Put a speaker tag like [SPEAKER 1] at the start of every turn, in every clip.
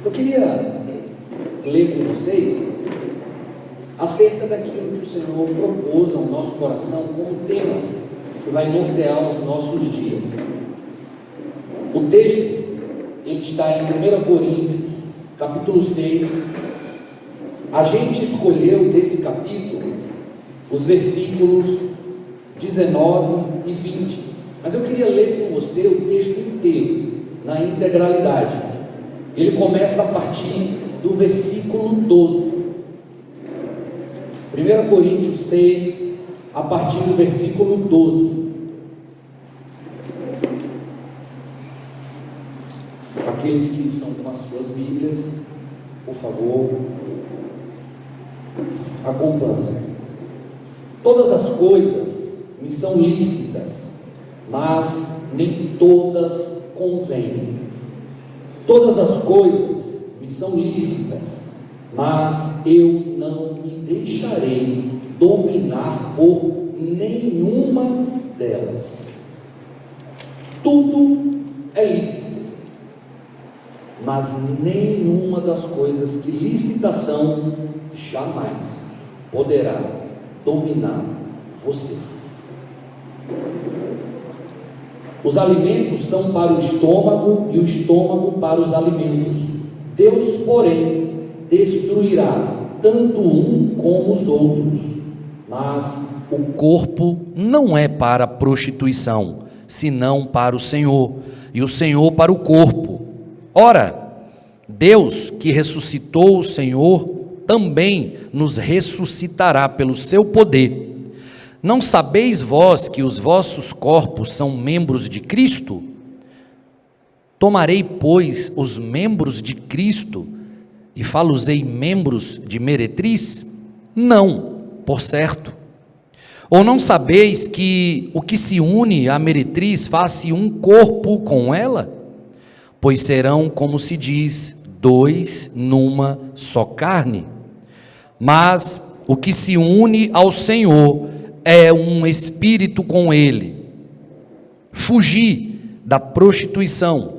[SPEAKER 1] Eu queria ler com vocês acerca daquilo que o Senhor propôs ao nosso coração como tema que vai nortear os nossos dias. O texto, ele está em 1 Coríntios, capítulo 6. A gente escolheu desse capítulo os versículos 19 e 20, mas eu queria ler com você o texto inteiro, na integralidade. Ele começa a partir do versículo 12. 1 Coríntios 6, a partir do versículo 12. Aqueles que estão com as suas Bíblias, por favor, acompanhem. Todas as coisas me são lícitas, mas nem todas convêm. Todas as coisas me são lícitas, mas eu não me deixarei dominar por nenhuma delas. Tudo é lícito, mas nenhuma das coisas que lícitas são jamais poderá dominar você. Os alimentos são para o estômago e o estômago para os alimentos. Deus, porém, destruirá tanto um como os outros. Mas o corpo não é para a prostituição, senão para o Senhor, e o Senhor para o corpo. Ora, Deus que ressuscitou o Senhor, também nos ressuscitará pelo seu poder. Não sabeis vós que os vossos corpos são membros de Cristo? Tomarei, pois, os membros de Cristo e fá-los-ei membros de meretriz? Não, por certo. Ou não sabeis que o que se une à meretriz faz-se um corpo com ela? Pois serão, como se diz, dois numa só carne. Mas o que se une ao Senhor é um espírito com ele. Fugi da prostituição.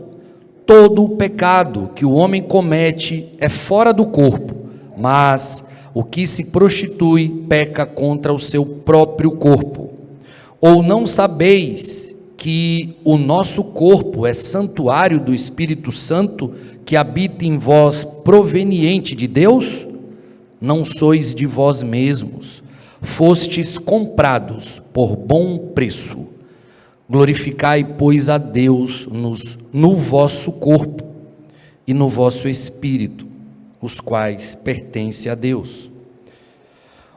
[SPEAKER 1] Todo o pecado que o homem comete é fora do corpo, mas o que se prostitui peca contra o seu próprio corpo. Ou não sabeis que o nosso corpo é santuário do Espírito Santo que habita em vós, proveniente de Deus? Não sois de vós mesmos, fostes comprados por bom preço. Glorificai, pois, a Deus no vosso corpo e no vosso espírito, os quais pertencem a Deus.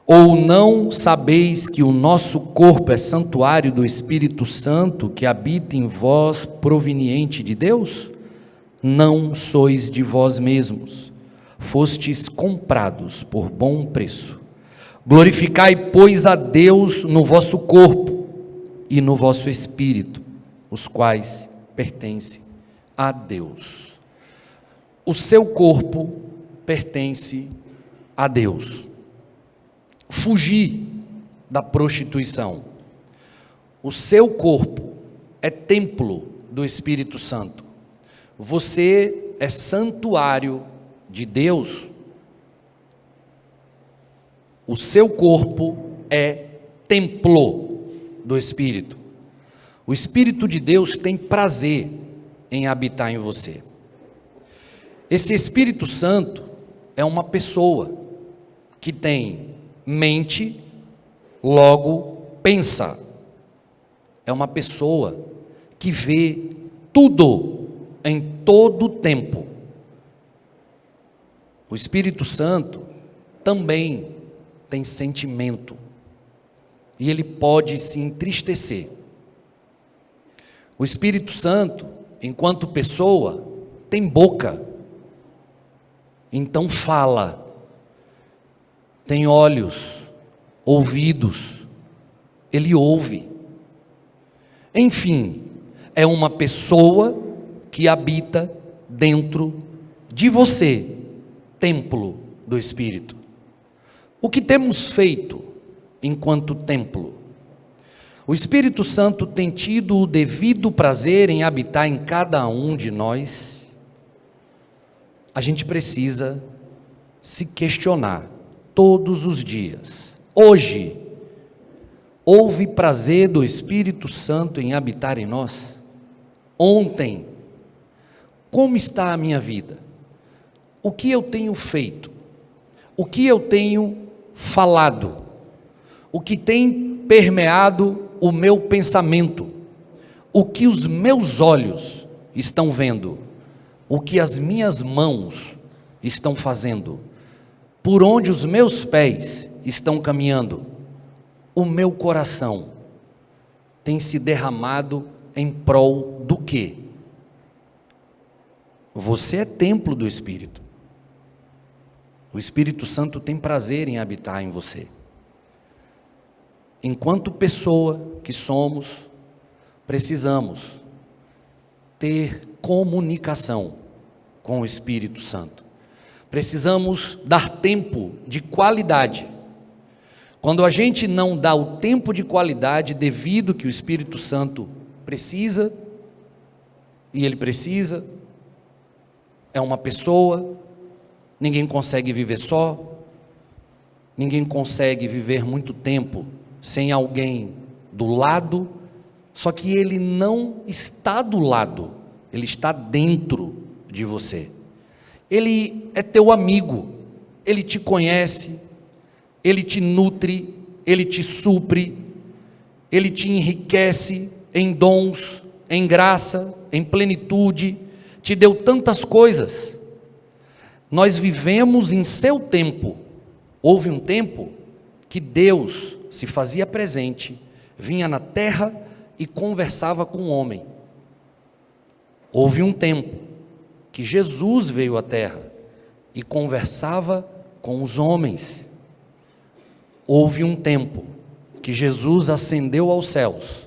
[SPEAKER 1] Ou não sabeis que o nosso corpo é santuário do Espírito Santo que habita em vós, proveniente de Deus? Não sois de vós mesmos, fostes comprados por bom preço. Glorificai, pois, a Deus no vosso corpo e no vosso espírito, os quais pertencem a Deus. O seu corpo pertence a Deus. Fugir da prostituição. O seu corpo é templo do Espírito Santo. Você é santuário de Deus. O seu corpo é templo do Espírito. O Espírito de Deus tem prazer em habitar em você. Esse Espírito Santo é uma pessoa que tem mente, logo pensa. É uma pessoa que vê tudo em todo o tempo. O Espírito Santo também tem sentimento e ele pode se entristecer. O Espírito Santo, enquanto pessoa, tem boca, então fala, tem olhos, ouvidos, ele ouve. Enfim, é uma pessoa que habita dentro de você, templo do Espírito. O que temos feito enquanto templo? O Espírito Santo tem tido o devido prazer em habitar em cada um de nós?
[SPEAKER 2] a gente precisa se questionar todos os dias. Hoje, houve prazer do Espírito Santo em habitar em nós? Ontem, como está a minha vida? O que eu tenho feito? O que eu tenho falado? O que tem permeado o meu pensamento? O que os meus olhos estão vendo? O que as minhas mãos estão fazendo? Por onde os meus pés estão caminhando? O meu coração tem se derramado em prol do quê? Você é templo do Espírito. O Espírito Santo tem prazer em habitar em você. Enquanto pessoa que somos, precisamos ter comunicação com o Espírito Santo. Precisamos dar tempo de qualidade. Quando a gente não dá o tempo de qualidade devido que o Espírito Santo precisa, e ele precisa, é uma pessoa, ninguém consegue viver só, ninguém consegue viver muito tempo sem alguém do lado, só que ele não está do lado, ele está dentro de você. Ele é teu amigo, ele te conhece, ele te nutre, ele te supre, ele te enriquece em dons, em graça, em plenitude, te deu tantas coisas. Nós vivemos em seu tempo. Houve um tempo que Deus se fazia presente, vinha na terra e conversava com o homem. Houve um tempo que Jesus veio à terra e conversava com os homens. Houve um tempo que Jesus ascendeu aos céus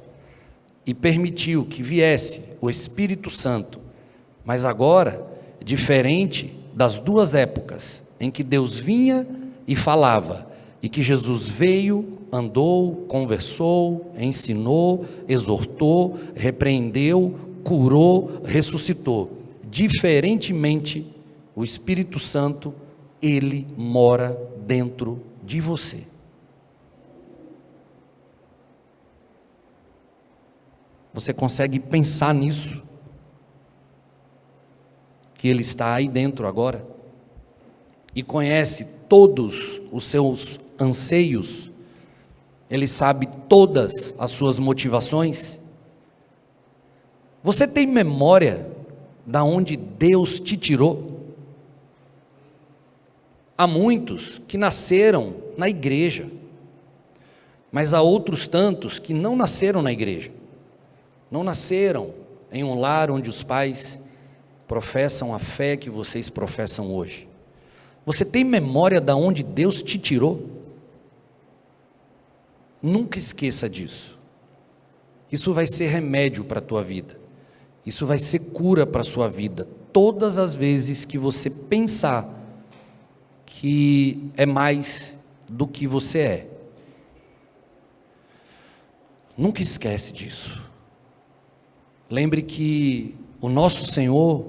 [SPEAKER 2] e permitiu que viesse o Espírito Santo, mas agora, diferente das duas épocas em que Deus vinha e falava, e que Jesus veio, andou, conversou, ensinou, exortou, repreendeu, curou, ressuscitou. Diferentemente, o Espírito Santo, ele mora dentro de você. Você consegue pensar nisso? Que ele está aí dentro agora? E conhece todos os seus anseios? Ele sabe todas as suas motivações? Você tem memória da onde Deus te tirou? Há muitos que nasceram na igreja, mas há outros tantos que não nasceram na igreja, não nasceram em um lar onde os pais professam a fé que vocês professam hoje. Você tem memória da onde Deus te tirou? Nunca esqueça disso. Isso vai ser remédio para a tua vida. Isso vai ser cura para a sua vida. Todas as vezes que você pensar que é mais do que você é. Nunca esquece disso. Lembre que o nosso Senhor,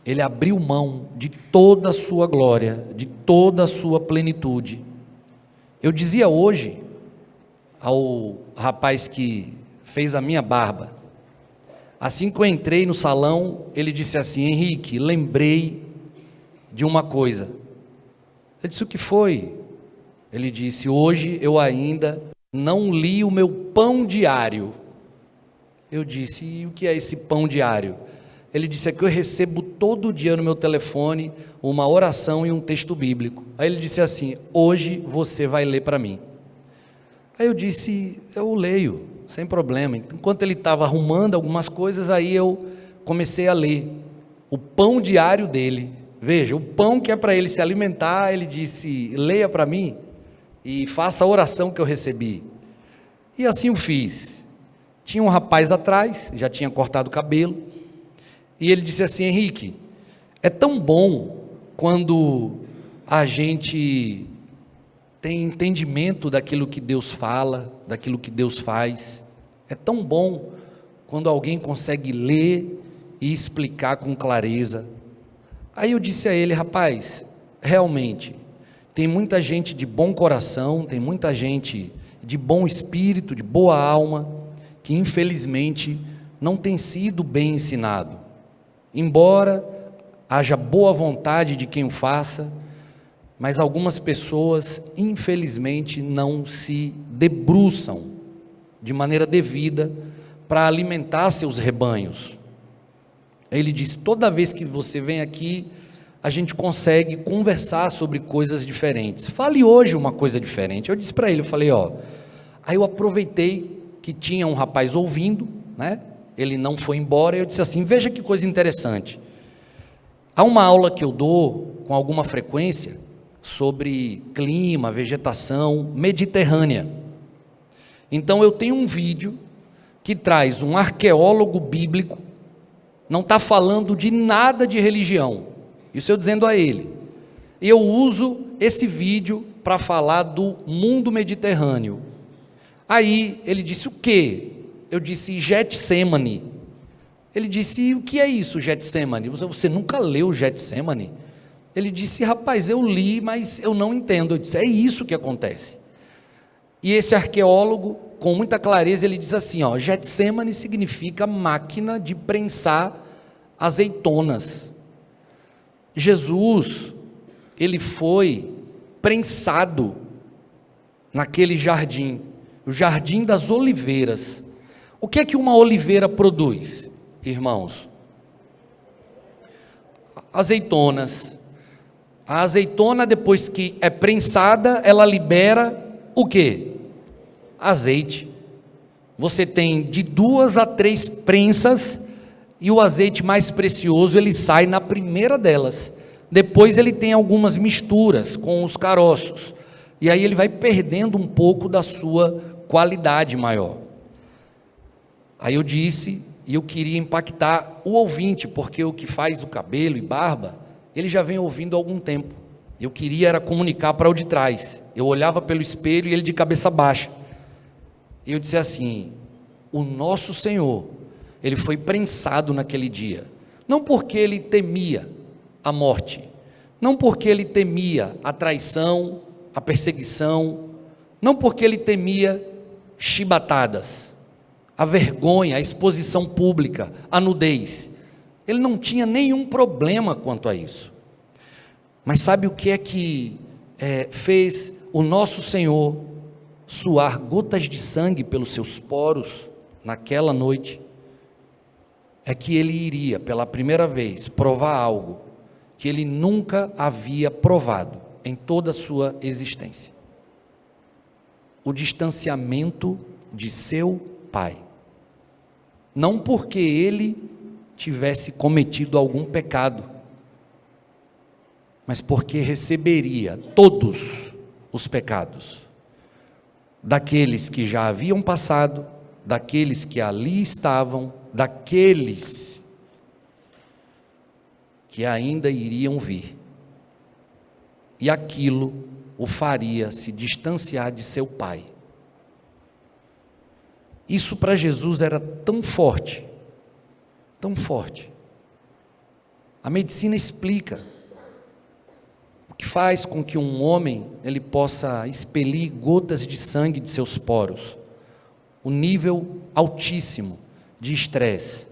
[SPEAKER 2] ele abriu mão de toda a sua glória, de toda a sua plenitude. Eu dizia hoje ao rapaz que fez a minha barba, assim que eu entrei no salão, ele disse assim: Henrique, lembrei de uma coisa. Eu disse: o que foi? Ele disse: hoje eu ainda não li o meu pão diário. Eu disse: e o que é esse pão diário? Ele disse: é que eu recebo todo dia no meu telefone uma oração e um texto bíblico. Aí ele disse assim: hoje você vai ler para mim. Aí eu disse: eu leio, sem problema. Enquanto ele estava arrumando algumas coisas, aí eu comecei a ler o pão diário dele. Veja, o pão que é para ele se alimentar. Ele disse: leia para mim e faça a oração que eu recebi. E assim eu fiz. Tinha um rapaz atrás, já tinha cortado o cabelo, e ele disse assim: Henrique, é tão bom quando a gente tem entendimento daquilo que Deus fala, daquilo que Deus faz. É tão bom quando alguém consegue ler e explicar com clareza. Aí eu disse a ele: rapaz, realmente, tem muita gente de bom coração, tem muita gente de bom espírito, de boa alma, que infelizmente não tem sido bem ensinado. Embora haja boa vontade de quem o faça, mas algumas pessoas, infelizmente, não se debruçam de maneira devida para alimentar seus rebanhos. Ele disse: toda vez que você vem aqui, a gente consegue conversar sobre coisas diferentes. Fale hoje uma coisa diferente. Eu disse para ele, eu falei, aí eu aproveitei que tinha um rapaz ouvindo, né? Ele não foi embora, e eu disse assim: veja que coisa interessante. Há uma aula que eu dou com alguma frequência sobre clima, vegetação mediterrânea. Então eu tenho um vídeo que traz um arqueólogo bíblico, não está falando de nada de religião, isso eu dizendo a ele, e eu uso esse vídeo para falar do mundo mediterrâneo. Aí ele disse: o quê? Eu disse: Getsemane. Ele disse: e o que é isso, Getsemane? Você nunca leu Getsemane? Ele disse: rapaz, eu li, mas eu não entendo. Eu disse: é isso que acontece. E esse arqueólogo, com muita clareza, ele diz assim: Getsemane significa máquina de prensar azeitonas. Jesus, ele foi prensado naquele jardim, o jardim das oliveiras. O que é que uma oliveira produz, irmãos? Azeitonas. A azeitona, depois que é prensada, ela libera o quê? Azeite. Você tem de 2 a 3 prensas, e o azeite mais precioso, ele sai na primeira delas. Depois ele tem algumas misturas com os caroços, e aí ele vai perdendo um pouco da sua qualidade maior. Aí eu disse, e eu queria impactar o ouvinte, porque o que faz o cabelo e barba, ele já vem ouvindo há algum tempo. Eu queria era comunicar para o de trás. Eu olhava pelo espelho e ele de cabeça baixa. E eu disse assim: o nosso Senhor, ele foi prensado naquele dia, não porque ele temia a morte, não porque ele temia a traição, a perseguição, não porque ele temia chibatadas, a vergonha, a exposição pública, a nudez. Ele não tinha nenhum problema quanto a isso. Mas sabe o que é que fez o nosso Senhor suar gotas de sangue pelos seus poros naquela noite? É que ele iria pela primeira vez provar algo que ele nunca havia provado em toda a sua existência: o distanciamento de seu Pai. Não porque ele tivesse cometido algum pecado, mas porque receberia todos os pecados daqueles que já haviam passado, daqueles que ali estavam, daqueles que ainda iriam vir. E aquilo o faria se distanciar de seu Pai. Isso para Jesus era tão forte, tão forte. A medicina explica o que faz com que um homem ele possa expelir gotas de sangue de seus poros, o nível altíssimo de estresse.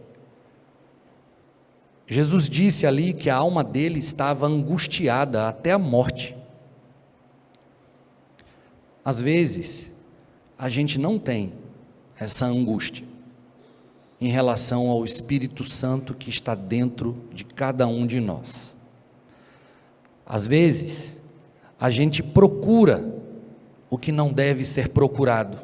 [SPEAKER 2] Jesus disse ali que a alma dele estava angustiada até a morte. Às vezes, a gente não tem essa angústia em relação ao Espírito Santo que está dentro de cada um de nós. Às vezes, a gente procura o que não deve ser procurado.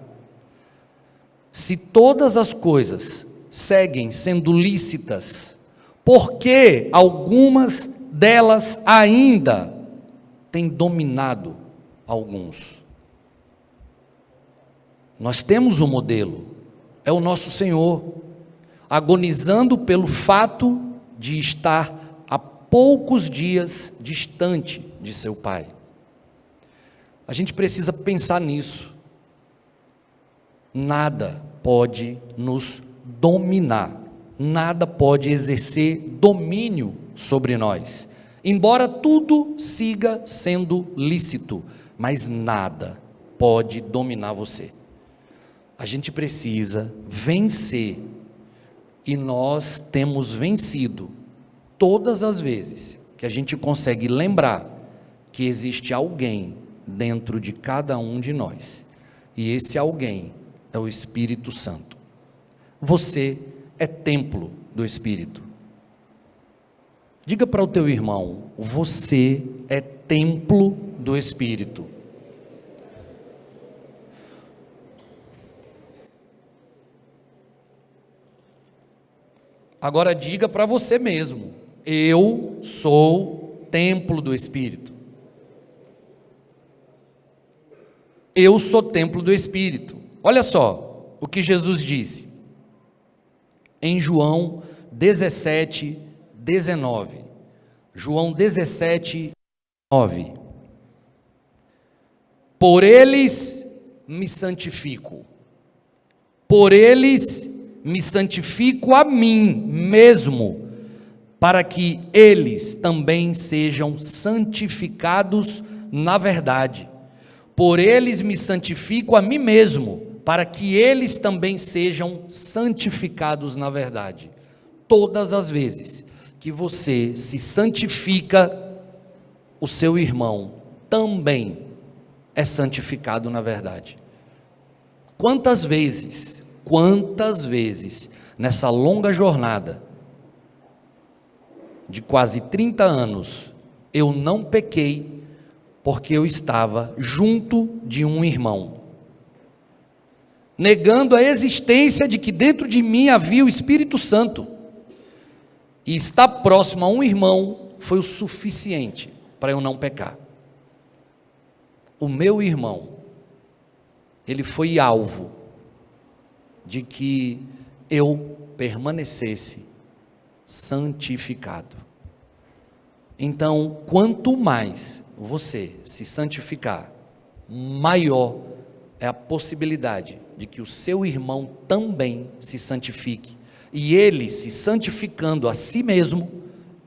[SPEAKER 2] Se todas as coisas seguem sendo lícitas, por que algumas delas ainda têm dominado alguns? Nós temos um modelo, é o nosso Senhor, agonizando pelo fato de estar há poucos dias distante de seu Pai. A gente precisa pensar nisso. Nada pode nos dominar, nada pode exercer domínio sobre nós, embora tudo siga sendo lícito, mas nada pode dominar você. A gente precisa vencer, e nós temos vencido todas as vezes que a gente consegue lembrar que existe alguém dentro de cada um de nós, e esse alguém é o Espírito Santo. Você é templo do Espírito. Diga para o teu irmão: você é templo do Espírito. Agora diga para você mesmo: eu sou templo do Espírito. Eu sou templo do Espírito. Olha só o que Jesus disse em João 17, 19. João 17, 9. Por eles me santifico, por eles me santifico a mim mesmo, para que eles também sejam santificados na verdade. Por eles me santifico a mim mesmo, para que eles também sejam santificados na verdade. Todas as vezes que você se santifica, o seu irmão também é santificado na verdade. Quantas vezes nessa longa jornada de quase 30 anos eu não pequei porque eu estava junto de um irmão, negando a existência de que dentro de mim havia o Espírito Santo, e estar próximo a um irmão foi o suficiente para eu não pecar. O meu irmão, ele foi alvo de que eu permanecesse santificado. Então, quanto mais você se santificar, maior é a possibilidade de que o seu irmão também se santifique, e ele, se santificando a si mesmo,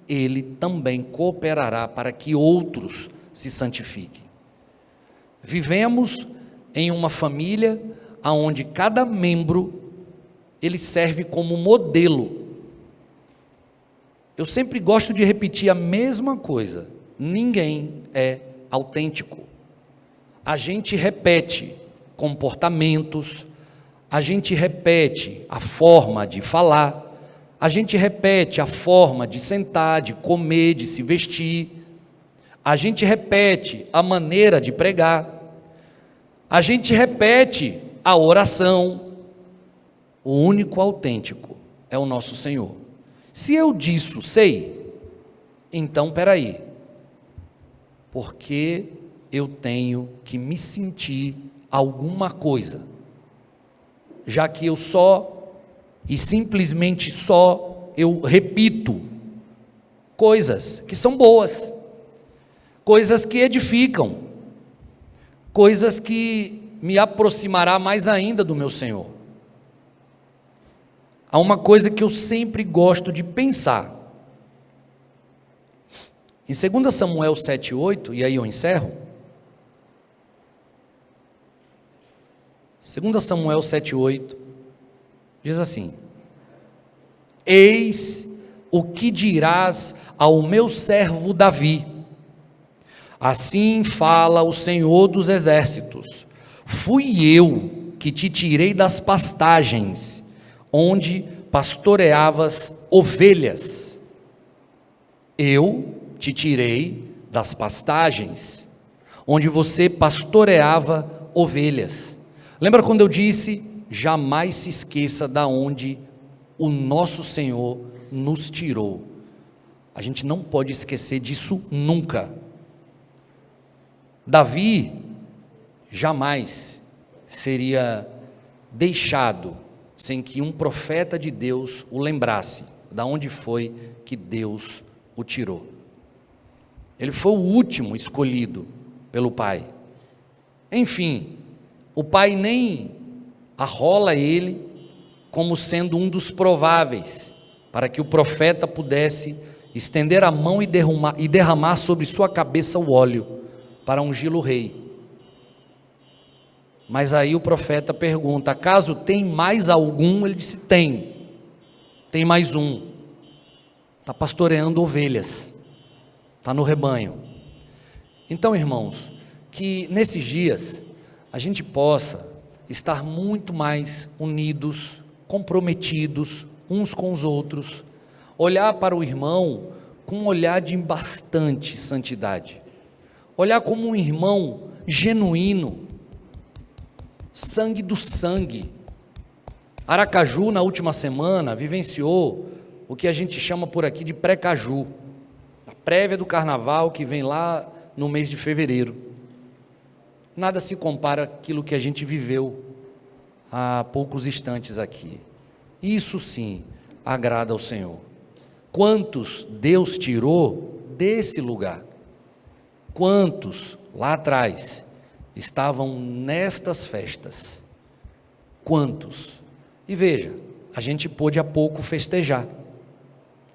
[SPEAKER 2] ele também cooperará para que outros se santifiquem. Vivemos em uma família onde cada membro ele serve como modelo. Eu sempre gosto de repetir a mesma coisa: ninguém é autêntico. A gente repete comportamentos, a gente repete a forma de falar, a gente repete a forma de sentar, de comer, de se vestir, a gente repete a maneira de pregar, a gente repete a oração. O único autêntico é o nosso Senhor. Se eu disso sei, então peraí, porque eu tenho que me sentir alguma coisa, já que eu só e simplesmente só eu repito coisas que são boas, coisas que edificam, coisas que me aproximará mais ainda do meu Senhor. Há uma coisa que eu sempre gosto de pensar. Em 2 Samuel 7,8, e aí eu encerro. 2 Samuel 7,8 diz assim: eis o que dirás ao meu servo Davi, assim fala o Senhor dos exércitos, fui eu que te tirei das pastagens, onde pastoreavas ovelhas. Eu te tirei das pastagens, onde você pastoreava ovelhas. Lembra quando eu disse: jamais se esqueça da onde o nosso Senhor nos tirou. A gente não pode esquecer disso nunca. Davi jamais seria deixado sem que um profeta de Deus o lembrasse da onde foi que Deus o tirou. Ele foi o último escolhido pelo pai. Enfim, o pai nem arrola ele como sendo um dos prováveis para que o profeta pudesse estender a mão e derramar sobre sua cabeça o óleo, para ungí-lo rei. Mas aí o profeta pergunta: acaso tem mais algum? Ele disse: tem mais um. Está pastoreando ovelhas, está no rebanho. Então, irmãos, que nesses dias a gente possa estar muito mais unidos, comprometidos uns com os outros, olhar para o irmão com um olhar de bastante santidade, olhar como um irmão genuíno, sangue do sangue. Aracaju, na última semana, vivenciou o que a gente chama por aqui de pré-caju, a prévia do carnaval que vem lá no mês de fevereiro. Nada se compara àquilo que a gente viveu há poucos instantes aqui. Isso sim agrada ao Senhor. Quantos Deus tirou desse lugar? Quantos lá atrás estavam nestas festas? Quantos? E veja, a gente pôde há pouco festejar,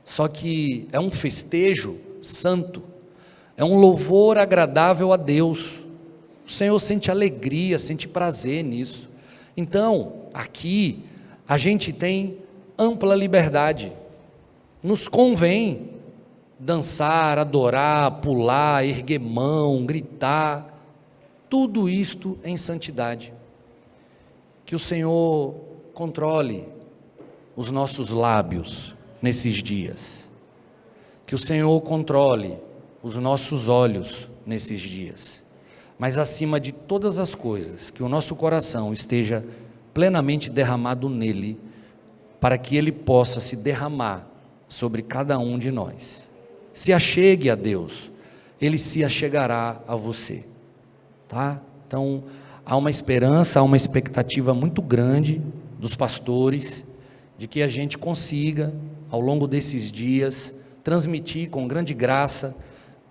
[SPEAKER 2] só que é um festejo santo, é um louvor agradável a Deus. O Senhor sente alegria, sente prazer nisso. Então, aqui a gente tem ampla liberdade, nos convém dançar, adorar, pular, erguer mão, gritar, tudo isto em santidade. Que o Senhor controle os nossos lábios nesses dias, que o Senhor controle os nossos olhos nesses dias, mas acima de todas as coisas, que o nosso coração esteja plenamente derramado nele, para que ele possa se derramar sobre cada um de nós. Se achegue a Deus, ele se achegará a você, tá? Então, há uma esperança, há uma expectativa muito grande dos pastores, de que a gente consiga, ao longo desses dias, transmitir com grande graça,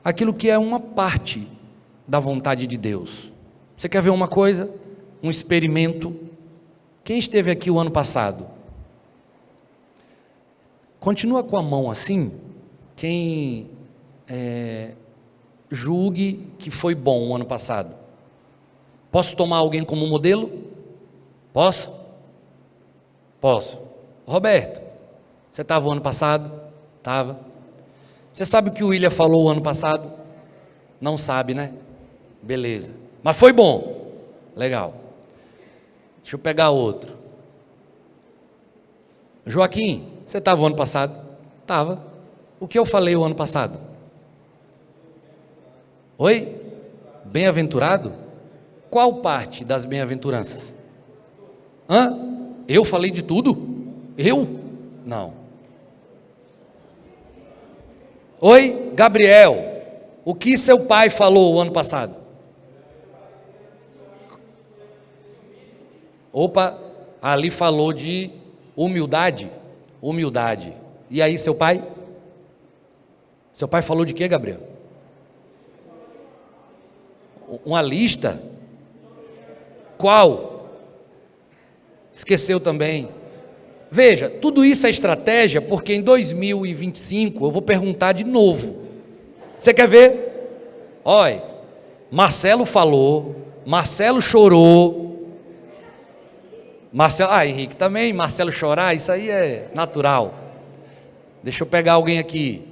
[SPEAKER 2] aquilo que é uma parte da vontade de Deus. Você quer ver uma coisa? Um experimento. Quem esteve aqui o ano passado? Continua com a mão assim, quem julgue que foi bom o ano passado. Posso tomar alguém como modelo? Posso? Posso. Roberto, você estava o ano passado? Estava. Você sabe o que o William falou o ano passado? Não sabe, né? Beleza. Mas foi bom. Legal. Deixa eu pegar outro. Joaquim, você estava o ano passado? Estava. O que eu falei o ano passado? Oi? Bem-aventurado? Qual parte das bem-aventuranças? Eu falei de tudo? Eu? Não. Oi, Gabriel, o que seu pai falou o ano passado? Opa, ali falou de humildade. Humildade. E aí, seu pai? Seu pai falou de quê, Gabriel? Uma lista? Qual? Esqueceu também. Veja, tudo isso é estratégia, porque em 2025 eu vou perguntar de novo. Você quer ver? Olha, Marcelo falou, Marcelo chorou. Marcelo, Henrique também, Marcelo chorar, isso aí é natural. Deixa eu pegar alguém aqui.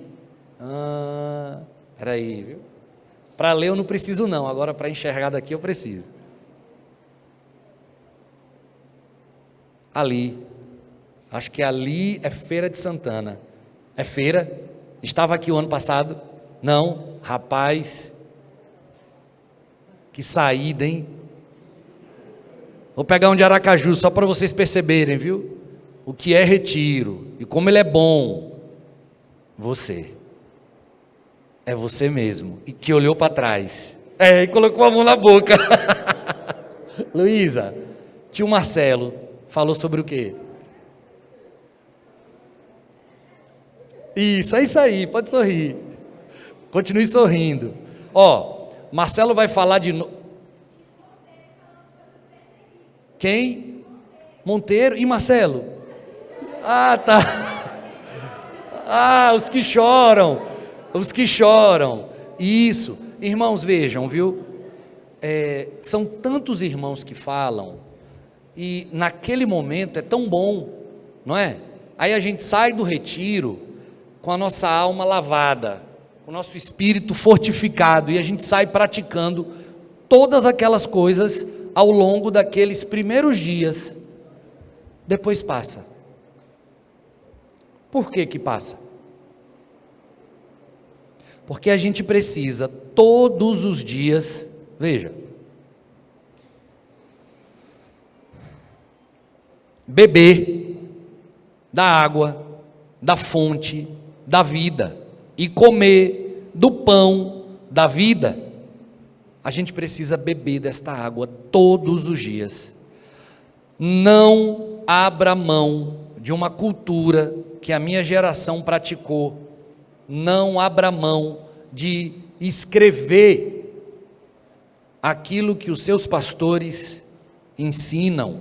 [SPEAKER 2] Peraí, viu? Para ler eu não preciso não, agora para enxergar daqui eu preciso. Ali, acho que ali é Feira de Santana. É feira? Estava aqui o ano passado? Não, rapaz, que saída, hein? Vou pegar um de Aracaju só para vocês perceberem, viu? O que é retiro e como ele é bom. Você. É você mesmo. E que olhou para trás. E colocou a mão na boca. Luísa, tio Marcelo falou sobre o quê? Isso, é isso aí, pode sorrir. Continue sorrindo. Marcelo vai falar de novo. Quem? Monteiro e Marcelo? Tá. Ah, os que choram, os que choram. Isso, irmãos, vejam, viu? São tantos irmãos que falam, e naquele momento é tão bom, não é? Aí a gente sai do retiro com a nossa alma lavada, com o nosso espírito fortificado, e a gente sai praticando todas aquelas coisas ao longo daqueles primeiros dias. Depois passa. Por que que passa? Porque a gente precisa todos os dias, veja, beber da água, da fonte da vida, e comer do pão da vida. A gente precisa beber desta água todos os dias. Não abra mão de uma cultura que a minha geração praticou. Não abra mão de escrever aquilo que os seus pastores ensinam.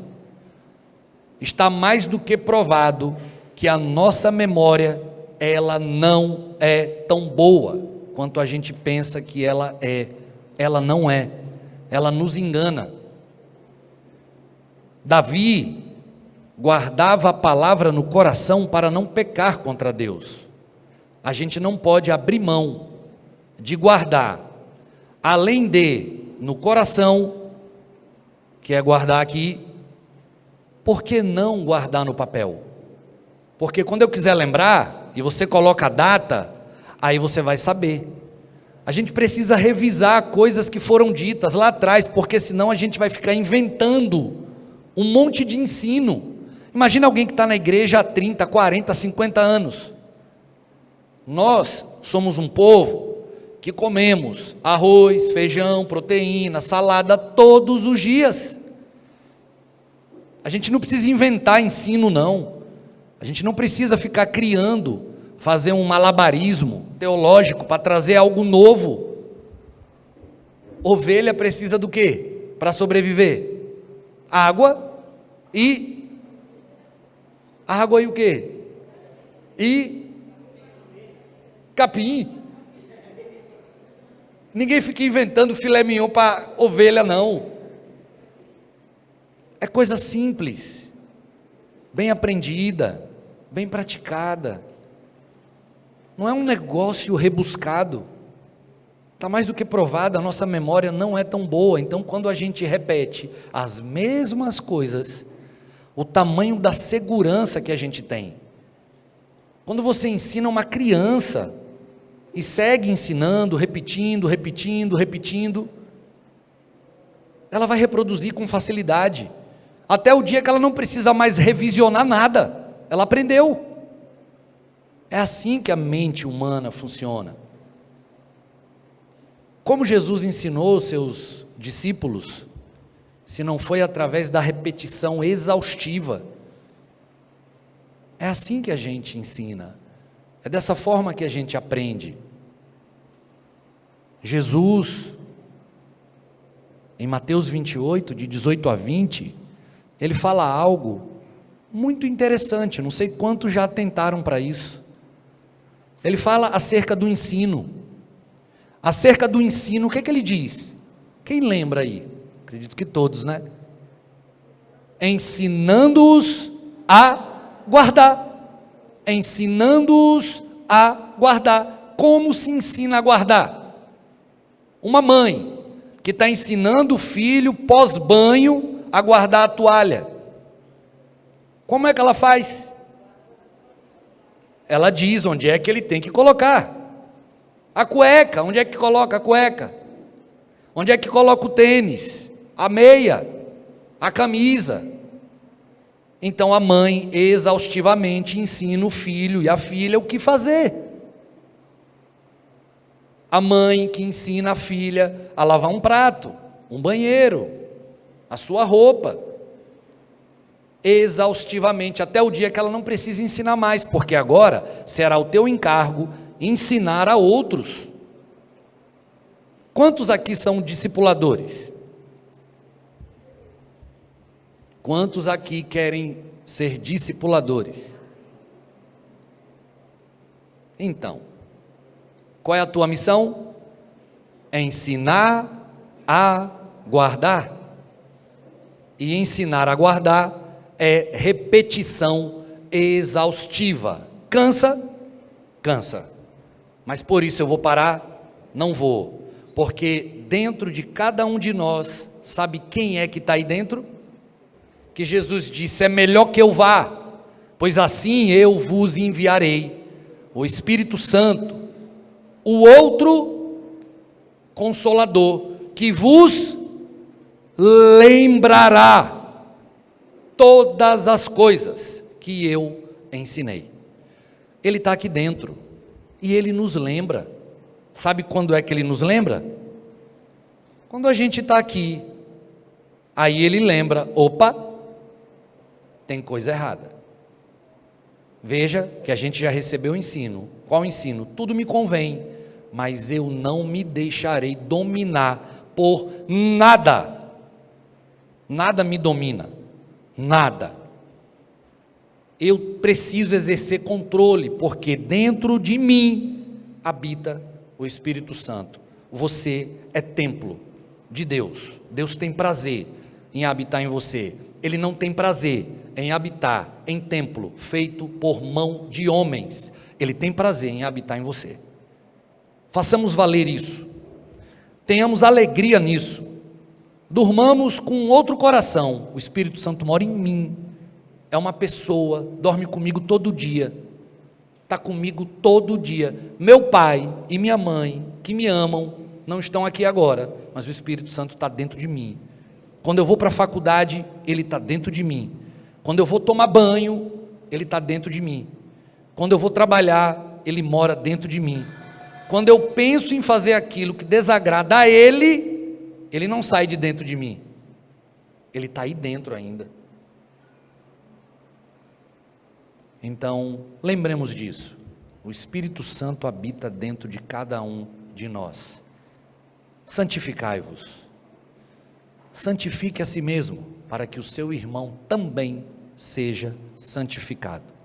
[SPEAKER 2] Está mais do que provado que a nossa memória, ela não é tão boa quanto a gente pensa que ela é. Ela não é, ela nos engana. Davi guardava a palavra no coração para não pecar contra Deus. A gente não pode abrir mão de guardar, além de no coração, que é guardar aqui. Por que não guardar no papel? Porque quando eu quiser lembrar, e você coloca a data, aí você vai saber. A gente precisa revisar coisas que foram ditas lá atrás, porque senão a gente vai ficar inventando um monte de ensino. Imagina alguém que está na igreja há 30, 40, 50 anos. Nós somos um povo que comemos arroz, feijão, proteína, salada todos os dias. A gente não precisa inventar ensino, não. A gente não precisa ficar criando, fazer um malabarismo teológico para trazer algo novo. Ovelha precisa do quê para sobreviver? Água e o quê? E capim. Ninguém fica inventando filé mignon para ovelha, não. É coisa simples, bem aprendida, bem praticada. Não é um negócio rebuscado. Está mais do que provado, a nossa memória não é tão boa. Então, quando a gente repete as mesmas coisas, o tamanho da segurança que a gente tem. Quando você ensina uma criança e segue ensinando, repetindo, ela vai reproduzir com facilidade, até o dia que ela não precisa mais revisionar nada, ela aprendeu. É assim que a mente humana funciona. Como Jesus ensinou os seus discípulos, se não foi através da repetição exaustiva? É assim que a gente ensina, é dessa forma que a gente aprende. Jesus, em Mateus 28, de 18 a 20, ele fala algo muito interessante, não sei quantos já atentaram para isso. Ele fala acerca do ensino. Acerca do ensino, o que é que ele diz? Quem lembra aí? Acredito que todos, né? Ensinando-os a guardar. Ensinando-os a guardar. Como se ensina a guardar? Uma mãe que está ensinando o filho pós-banho a guardar a toalha. Como é que ela faz? Ela diz onde é que ele tem que colocar. A cueca, onde é que coloca a cueca? Onde é que coloca o tênis? A meia? A camisa? Então a mãe exaustivamente ensina o filho e a filha o que fazer. A mãe que ensina a filha a lavar um prato, um banheiro, a sua roupa, exaustivamente, até o dia que ela não precisa ensinar mais, porque agora será o teu encargo ensinar a outros. Quantos aqui são discipuladores? Quantos aqui querem ser discipuladores? Então, qual é a tua missão? Ensinar a guardar. E ensinar a guardar é repetição exaustiva. Cansa? Cansa. Mas por isso eu vou parar? Não vou. Porque dentro de cada um de nós, sabe quem é que está aí dentro? Que Jesus disse: é melhor que eu vá, pois assim eu vos enviarei o Espírito Santo, o outro Consolador, que vos lembrará todas as coisas que eu ensinei. Ele está aqui dentro e ele nos lembra. Sabe quando é que ele nos lembra? Quando a gente está aqui, aí ele lembra: opa, tem coisa errada. Veja que a gente já recebeu o ensino. Qual ensino? Tudo me convém, mas eu não me deixarei dominar por nada. Nada me domina, nada. Eu preciso exercer controle, porque dentro de mim habita o Espírito Santo. Você é templo de Deus. Deus tem prazer em habitar em você. Ele não tem prazer em habitar em templo feito por mão de homens. Ele tem prazer em habitar em você. Façamos valer isso. Tenhamos alegria nisso. Durmamos com outro coração. O Espírito Santo mora em mim. É uma pessoa, dorme comigo todo dia. Está comigo todo dia. Meu pai e minha mãe, que me amam, não estão aqui agora, mas o Espírito Santo está dentro de mim. Quando eu vou para a faculdade, ele está dentro de mim. Quando eu vou tomar banho, ele está dentro de mim. Quando eu vou trabalhar, ele mora dentro de mim. Quando eu penso em fazer aquilo que desagrada a ele, ele não sai de dentro de mim. Ele está aí dentro ainda. Então, lembremos disso. O Espírito Santo habita dentro de cada um de nós. Santificai-vos. Santifique a si mesmo, para que o seu irmão também seja santificado.